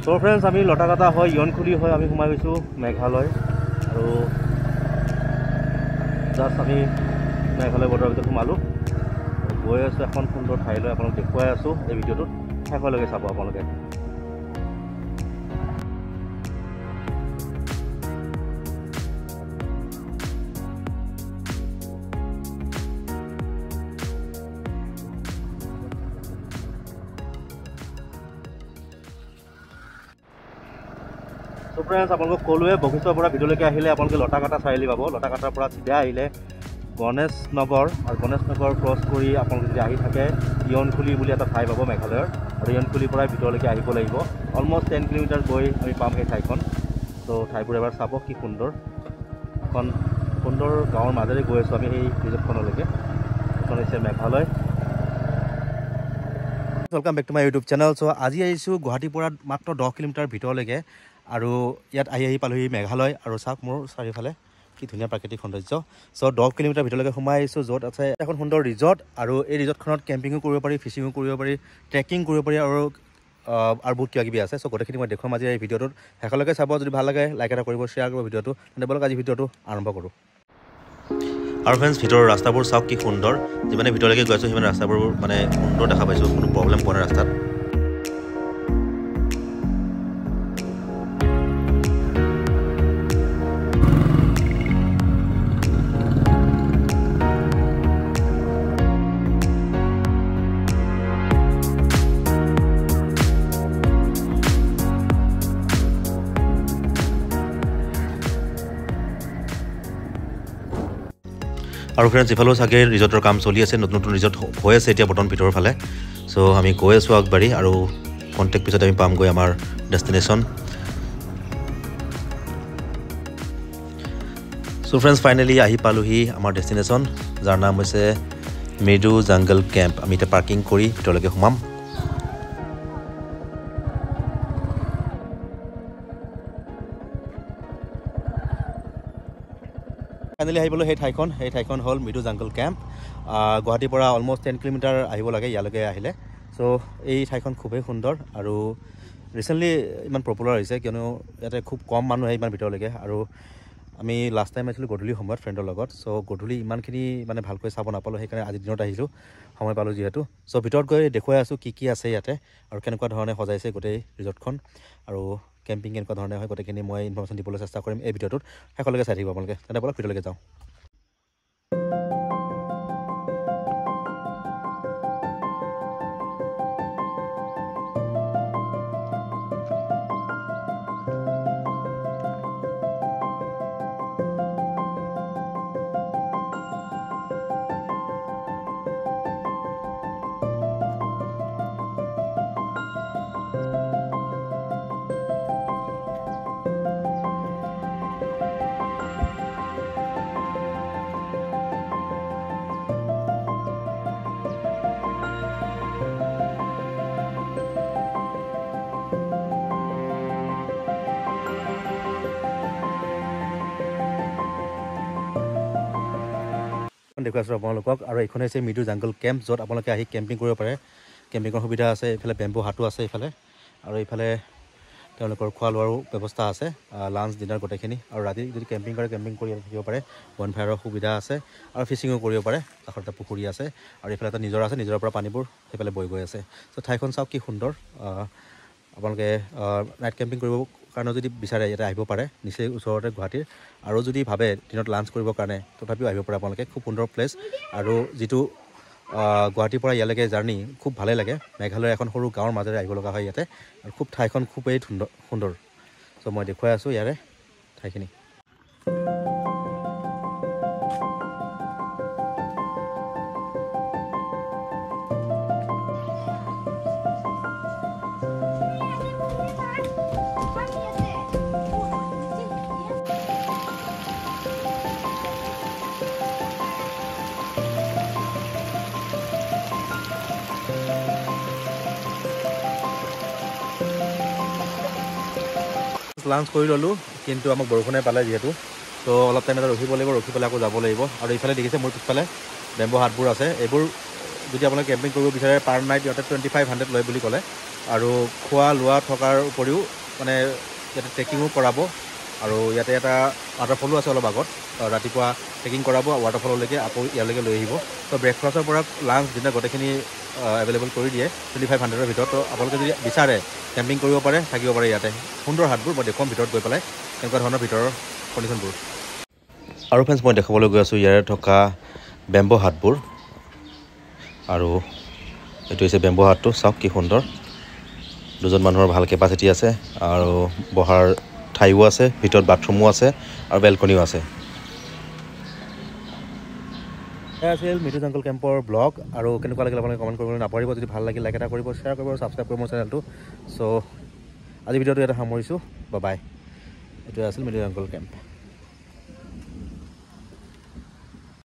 So friends, আমি লটাকাটা হয় ইয়নখুলি হয় আমি সোমাই গৈছোঁ মেঘালয় আৰু জাষ্ট আমি মেঘালয় বৰ্ডাৰৰ ভিতৰত সোমালোঁ গৈ আছোঁ এখন সুন্দৰ ঠাইলৈ আপোনালোক দেখুৱাই আছোঁ এই ভিডিঅ'টোত শেষলৈকে চাব আপোনালোকে So friends, আপোনালোকক ক'লোৱে বশিষ্ঠৰ পৰা ভিডিঅ'লৈকে আহিলে আপোনালোকে লটাকাটা চাৰিআলি পাব লটাকাটাৰ পৰা চিধা আহিলে গণেশ নগৰ আৰু গণেশ নগৰ ক্ৰছ কৰি আপোনালোকে যদি আহি থাকে ইয়নখুলি বুলি এটা ঠাই পাব মেঘালয়ৰ আৰু ইয়নখুলিৰ পৰা ভিতৰলৈকে আহিব লাগিব অলমষ্ট 10 কিলোমিটাৰ গৈ আমি পাম সেই ঠাইখন তো ঠাইবোৰ এবাৰ চাব কি সুন্দৰ এখন সুন্দৰ গাঁৱৰ মাজেৰে গৈ আছোঁ আমি সেই ৰিজৰ্টখনলৈকে এখন হৈছে Meghalaya welcome back to my YouTube channel চ' আজি আহিছোঁ গুৱাহাটীৰ পৰা মাত্ৰ 10 কিলোমিটাৰ ভিতৰলৈকে আৰু ইয়াত আহি পালোহি মেঘালয় আৰু চাওক মোৰ চাৰিওফালে কি ধুনীয়া প্ৰাকৃতিক সৌন্দৰ্য চ' 10 কিলোমিটাৰ ভিতৰলৈকে সোমাই আহিছোঁ য'ত আছে এখন সুন্দৰ ৰিজৰ্ট আৰু এই ৰিজৰ্টখনত কেম্পিঙো কৰিব পাৰি ফিচিঙো কৰিব পাৰি ট্ৰেকিং কৰিব পাৰি আৰু বহুত কিবা কিবি আছে চ' গোটেইখিনি মই দেখুৱাম আজি এই ভিডিঅ'টোত শেষলৈকে চাব যদি ভাল লাগে লাইক এটা কৰিব শ্বেয়াৰ কৰিব ভিডিঅ'টো তেন্তে বলক আজি ভিডিঅ'টো আৰম্ভ কৰোঁ আৰু ফ্ৰেণ্ডছ ভিতৰৰ ৰাস্তাবোৰ চাওক কি সুন্দৰ যিমানে ভিতৰলৈকে গৈ আছোঁ সিমানে ৰাস্তাবোৰ মানে সুন্দৰ দেখা পাইছোঁ কোনো প্ৰব্লেম পোৱা নাই ৰাস্তাত আৰু ফ্ৰেণ্ডছ ইফালেও চাগে ৰিজৰ্টৰ কাম চলি আছে নতুন নতুন ৰিজৰ্ট হৈ আছে এতিয়া বৰ্তমান ভিতৰৰ ফালে চ' আমি গৈ আছোঁ আগবাঢ়ি আৰু কণ্টেক্ট পিছত আমি পামগৈ আমাৰ ডেষ্টিনেশ্যন চ' ফ্ৰেণ্ডছ ফাইনেলি আহি পালোহি আমাৰ ডেষ্টিনেশ্যন যাৰ নাম হৈছে মেডু জাংগল কেম্প আমি এতিয়া পাৰ্কিং কৰি ভিতৰলৈকে সোমাম ফাইনেলি আহি পালোঁ সেই ঠাইখন হ'ল মেডু জাংগল কেম্প গুৱাহাটীৰ পৰা অলমষ্ট 10 কিলোমিটাৰ আহিব লাগে ইয়ালৈকে আহিলে চ' এই ঠাইখন খুবেই সুন্দৰ আৰু ৰিচেণ্টলি ইমান পপুলাৰ হৈছে কিয়নো ইয়াতে খুব কম মানুহ আহে ইমান ভিতৰলৈকে আৰু আমি লাষ্ট টাইম আহিছিলোঁ গধূলি সময়ত ফ্ৰেণ্ডৰ লগত চ' গধূলি ইমানখিনি মানে ভালকৈ চাব নাপালোঁ সেইকাৰণে আজিৰ দিনত আহিলোঁ সময় পালোঁ যিহেতু চ' ভিতৰত গৈ দেখুৱাই আছোঁ কি আছে ইয়াতে আৰু কেনেকুৱা ধৰণে সজাইছে গোটেই ৰিজৰ্টখন আৰু কেম্পিং কেনেকুৱা ধৰণে হয় গোটেইখিনি মই ইনফৰ্মেশ্যন দিবলৈ চেষ্টা কৰিম এই ভিডিঅ'টোত শেষলৈকে চাই থাকিব আপোনালোকে তেনে বলক ভিডিঅ'লৈকে যাওঁ দেখুৱাইছোঁ আপোনালোকক আৰু এইখন হৈছে মেডু জাংগল কেম্প য'ত আপোনালোকে আহি কেম্পিং কৰিব পাৰে কেম্পিঙৰ সুবিধা আছে এইফালে বেম্বু হাটো আছে এইফালে আৰু এইফালে তেওঁলোকৰ খোৱা লোৱাৰো ব্যৱস্থা আছে লাঞ্চ ডিনাৰ গোটেইখিনি আৰু ৰাতি যদি কেম্পিং কৰে কেম্পিং কৰি থাকিব পাৰে বনফায়াৰৰ সুবিধা আছে আৰু ফিচিঙো কৰিব পাৰে কাষত এটা পুখুৰী আছে আৰু এইফালে এটা নিজৰা আছে নিজৰাৰ পৰা পানীবোৰ সেইফালে বৈ গৈ আছে চ' ঠাইখন চাওক কি সুন্দৰ আপোনালোকে নাইট কেম্পিং কৰিব কাৰণে যদি বিচাৰে ইয়াতে আহিব পাৰে নিচেই ওচৰতে গুৱাহাটীৰ আৰু যদি ভাবে দিনত লাঞ্চ কৰিবৰ কাৰণে তথাপিও আহিব পাৰে আপোনালোকে খুব সুন্দৰ প্লেচ আৰু যিটো গুৱাহাটীৰ পৰা ইয়ালৈকে জাৰ্ণি খুব ভালেই লাগে মেঘালয়ৰ এখন সৰু গাঁৱৰ মাজেৰে আহিব লগা হয় ইয়াতে আৰু খুব ঠাইখন খুবেই সুন্দৰ চ' মই দেখুৱাই আছোঁ ইয়াৰে ঠাইখিনি লাঞ্চ কৰি ল'লোঁ কিন্তু আমাক বৰষুণে পালে যিহেতু তো অলপ টাইম এটা ৰখিব লাগিব ৰখি পেলাই আকৌ যাব লাগিব আৰু ইফালে দেখিছে মোৰ পিছফালে বেম্বো হাটবোৰ আছে এইবোৰ যদি আপোনালোকে কেম্পিং কৰিব বিচাৰে পাৰ নাইট ইহঁতে 2500 লয় বুলি ক'লে আৰু খোৱা লোৱা থকাৰ উপৰিও মানে ইয়াতে ট্ৰেকিঙো কৰাব আৰু ইয়াতে এটা ৱাটাৰফলো আছে অলপ আগত ৰাতিপুৱা ট্ৰেকিং কৰাব ৱাটাৰফললৈকে আকৌ ইয়ালৈকে লৈ আহিব তো ব্ৰেকফাষ্টৰ পৰা লাঞ্চ ডিনাৰ গোটেইখিনি এভেইলেবল কৰি দিয়ে 2500ৰ ভিতৰত তো আপোনালোকে যদি বিচাৰে কেম্পিং কৰিব পাৰে থাকিব পাৰে ইয়াতে সুন্দৰ হাটবোৰ মই দেখুৱাম ভিতৰত গৈ পেলাই তেনেকুৱা ধৰণৰ ভিতৰৰ কণ্ডিশ্যনবোৰ আৰু ফ্ৰেণ্ডছ মই দেখাবলৈ গৈ আছোঁ ইয়াৰে থকা বেম্বো হাটবোৰ আৰু এইটো হৈছে বেম্বো হাটটো চাওক কি সুন্দৰ দুজন মানুহৰ ভাল কেপাচিটি আছে আৰু বহাৰ ঠাইও আছে ভিতৰত বাথৰুমো আছে আৰু বেলকনিও আছে এয়া আছিল মিঠু জংগল কেম্পৰ ব্লগ আৰু কেনেকুৱা লাগিল আপোনালোকে কমেণ্ট কৰিবলৈ নাপাহৰিব যদি ভাল লাগিল লাইক এটা কৰিব শ্বেয়াৰ কৰিব আৰু ছাবস্ক্ৰাইব কৰিব মোৰ চেনেলটো চ' আজি ভিডিঅ'টো ইয়াতে সামৰিছোঁ বাই এইটোৱে আছিল মিঠু জংগল কেম্প